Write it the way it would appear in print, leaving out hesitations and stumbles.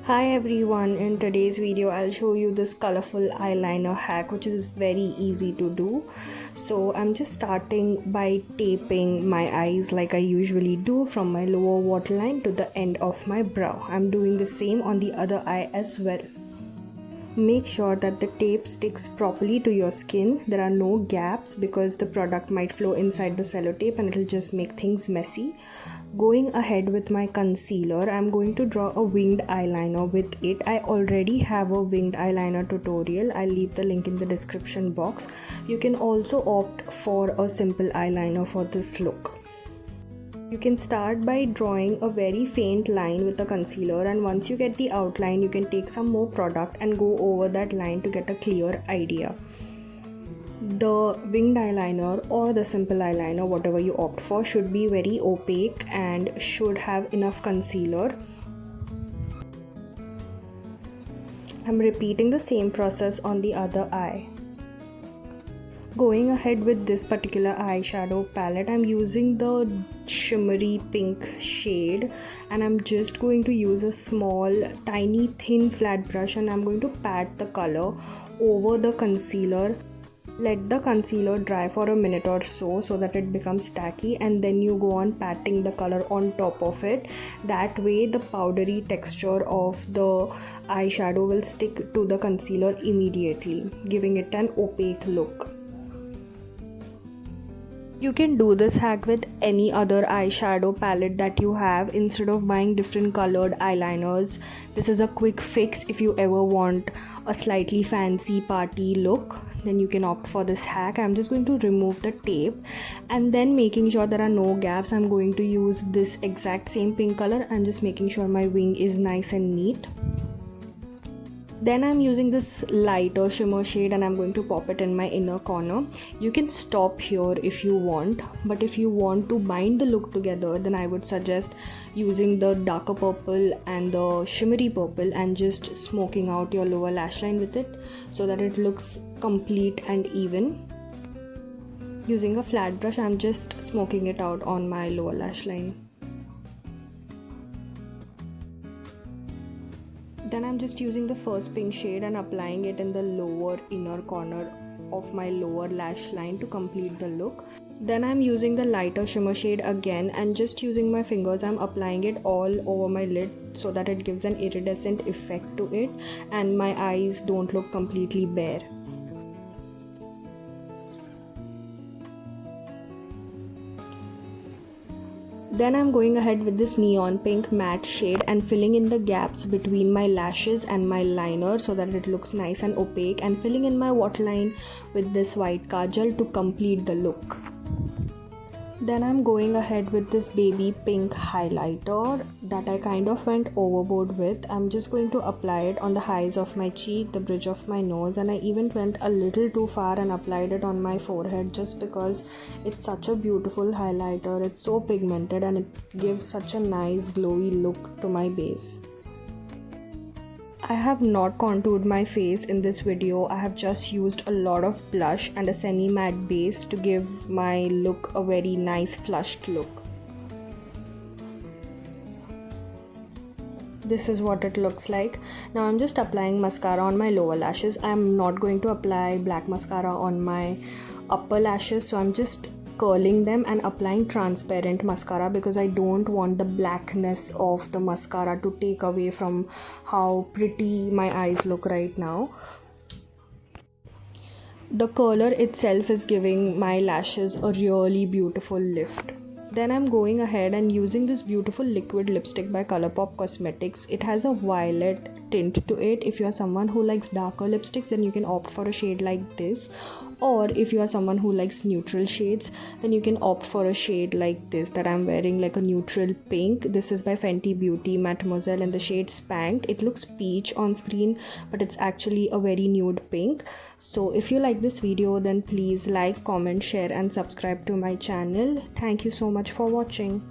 Hi everyone, in today's video I'll show you this colorful eyeliner hack which is very easy to do. So I'm just starting by taping my eyes like I usually do from my lower waterline to the end of my brow. I'm doing the same on the other eye as well. Make sure that the tape sticks properly to your skin. There are no gaps because the product might flow inside the sellotape and it'll just make things messy. Going ahead with my concealer, I'm going to draw a winged eyeliner with it. I already have a winged eyeliner tutorial. I'll leave the link in the description box. You can also opt for a simple eyeliner for this look. You can start by drawing a very faint line with the concealer, and once you get the outline, you can take some more product and go over that line to get a clear idea. The winged eyeliner or the simple eyeliner, whatever you opt for, should be very opaque and should have enough concealer. I'm repeating the same process on the other eye. Going ahead with this particular eyeshadow palette, I'm using the shimmery pink shade and I'm just going to use a small tiny thin flat brush and I'm going to pat the color over the concealer. Let the concealer dry for a minute or so that it becomes tacky, and then you go on patting the color on top of it. That way the powdery texture of the eyeshadow will stick to the concealer immediately, giving it an opaque look. You can do this hack with any other eyeshadow palette that you have instead of buying different colored eyeliners. This is a quick fix if you ever want a slightly fancy party look. Then you can opt for this hack. I'm just going to remove the tape and then making sure there are no gaps, I'm going to use this exact same pink color and just making sure my wing is nice and neat. Then I'm using this lighter shimmer shade and I'm going to pop it in my inner corner. You can stop here if you want, but if you want to bind the look together, then I would suggest using the darker purple and the shimmery purple and just smoking out your lower lash line with it so that it looks complete and even. Using a flat brush, I'm just smoking it out on my lower lash line. Then I'm just using the first pink shade and applying it in the lower inner corner of my lower lash line to complete the look. Then I'm using the lighter shimmer shade again and just using my fingers, I'm applying it all over my lid so that it gives an iridescent effect to it and my eyes don't look completely bare. Then I'm going ahead with this neon pink matte shade and filling in the gaps between my lashes and my liner so that it looks nice and opaque, and filling in my waterline with this white kajal to complete the look. Then I'm going ahead with this baby pink highlighter that I kind of went overboard with. I'm just going to apply it on the highs of my cheek, the bridge of my nose, and I even went a little too far and applied it on my forehead just because it's such a beautiful highlighter. It's so pigmented and it gives such a nice glowy look to my base. I have not contoured my face in this video. I have just used a lot of blush and a semi-matte base to give my look a very nice flushed look. This is what it looks like. Now I'm just applying mascara on my lower lashes. I'm not going to apply black mascara on my upper lashes, so I'm just curling them and applying transparent mascara because I don't want the blackness of the mascara to take away from how pretty my eyes look right now. The curler itself is giving my lashes a really beautiful lift. Then I'm going ahead and using this beautiful liquid lipstick by Colourpop Cosmetics. It has a violet tint to it. If you are someone who likes darker lipsticks, then you can opt for a shade like this. Or if you are someone who likes neutral shades, then you can opt for a shade like this that I'm wearing, like a neutral pink. This is by Fenty Beauty, Mattemoiselle, in the shade Spanked. It looks peach on screen, but it's actually a very nude pink. So if you like this video, then please like, comment, share and subscribe to my channel. Thank you so much for watching.